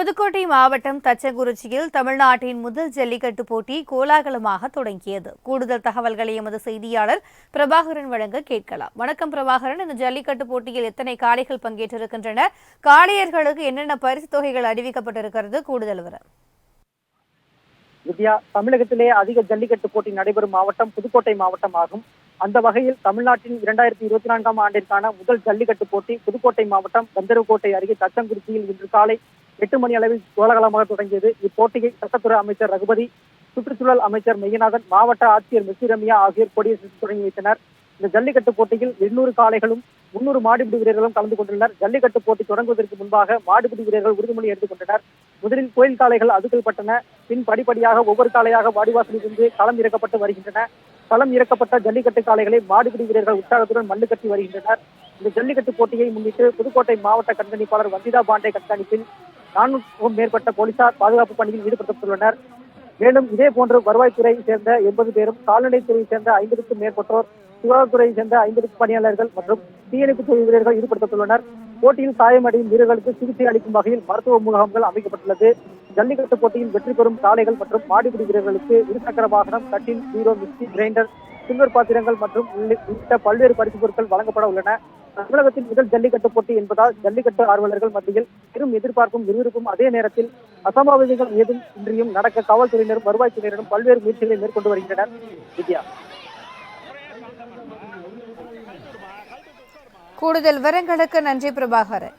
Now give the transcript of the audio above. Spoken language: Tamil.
புதுக்கோட்டை மாவட்டம் தச்சங்குறிச்சியில் தமிழ்நாட்டின் முதல் ஜல்லிக்கட்டு போட்டி கோலாகலமாக தொடங்கியது. கூடுதல் தகவல்களை எமது செய்தியாளர் பிரபாகரன் வழங்க கேட்கலாம். வணக்கம் பிரபாகரன், இந்த ஜல்லிக்கட்டு போட்டியில் எத்தனை காளைகள் பங்கேற்றிருக்கின்றன? காளையர்களுக்கு என்னென்ன பரிசு தொகைகள் அறிவிக்கப்பட்டிருக்கிறது? கூடுதல் விவரம். வித்யா, தமிழகத்திலே அதிக ஜல்லிக்கட்டு போட்டி நடைபெறும் மாவட்டம் புதுக்கோட்டை மாவட்டம் ஆகும். அந்த வகையில் தமிழ்நாட்டின் 2024ஆம் ஆண்டிற்கான முதல் ஜல்லிக்கட்டு போட்டி புதுக்கோட்டை மாவட்டம் கந்தர்வக்கோட்டை அருகே தச்சங்குறிச்சியில் இன்று காலை 8 மணி அளவில் கோலாகலமாக தொடங்கியது. இப்போட்டியை சட்டத்துறை அமைச்சர் ரகுபதி, சுற்றுச்சூழல் அமைச்சர் மெய்யநாதன், மாவட்ட ஆட்சியர் மிஸ்ரமியா ஆகியோர் கொடியசைத்து தொடங்கி வைத்தனர். இந்த ஜல்லிக்கட்டு போட்டியில் 200 காளைகளும் 300 மாடுபிடி வீரர்களும் கலந்து கொண்டுள்ளனர். ஜல்லிக்கட்டு போட்டி தொடங்குவதற்கு முன்பாக மாடுபிடி வீரர்கள் உறுதிமொழி எடுத்துக் கொண்டனர். முதலில் கோயில் காளைகள் அதுக்கப்பட்டன. பின் படிப்படியாக ஒவ்வொரு காளையாக வாடிவாசலிலிருந்து களம் இறக்கப்பட்டு வருகின்றன. களம் இறக்கப்பட்ட ஜல்லிக்கட்டு காளைகளை மாடுபிடி வீரர்கள் உற்சாகத்துடன் மல்லு கட்டி வருகின்றனர். இந்த ஜல்லிக்கட்டு போட்டியை முன்னிட்டு புதுக்கோட்டை மாவட்ட கண்காணிப்பாளர் வந்திதா பாண்டே கண்காணிப்பில் 400க்கும் மேற்பட்ட போலீசார் பாதுகாப்பு பணியில் ஈடுபடுத்தப்பட்டுள்ளனர். மேலும் இதே போன்று வருவாய்த்துறையை சேர்ந்த 80 பேரும், கால்நடைத்துறையை சேர்ந்த 50க்கும் மேற்பட்டோர், சுகாதாரத்துறையை சேர்ந்த 50 பணியாளர்கள் மற்றும் தீயணைப்புத்துறை வீரர்கள் ஈடுபடுத்தப்பட்டுள்ளனர். போட்டியில் காயமடையும் வீரர்களுக்கு சிகிச்சை அளிக்கும் வகையில் மருத்துவ முகாம்கள் அமைக்கப்பட்டுள்ளது. ஜல்லிக்கட்டு போட்டியில் வெற்றி பெறும் காளைகள் மற்றும் மாடுபிடி வீரர்களுக்கு இருசக்கர வாகனம், கட்டில், பீரோ, மிக்சி, கிரைண்டர், சில்வர் பாத்திரங்கள் மற்றும் உள்ளிட்ட பல்வேறு பரிசு பொருட்கள் வழங்கப்பட உள்ளன. தமிழகத்தின் முதல் ஜல்லிக்கட்டு போட்டி என்பதால் ஜல்லிக்கட்டு ஆர்வலர்கள் மத்தியில் பெரும் எதிர்பார்ப்பும் விறுவிறுப்பும், அதே நேரத்தில் அசம்பாவிதங்கள் ஏதும் இன்றியும் நடக்க காவல்துறையினரும் வருவாய்த்துறையினரும் பல்வேறு முயற்சிகளை மேற்கொண்டு வருகின்றனர். வித்யா, கூடுதல் விவரங்களுக்கு நன்றி பிரபாகரன்.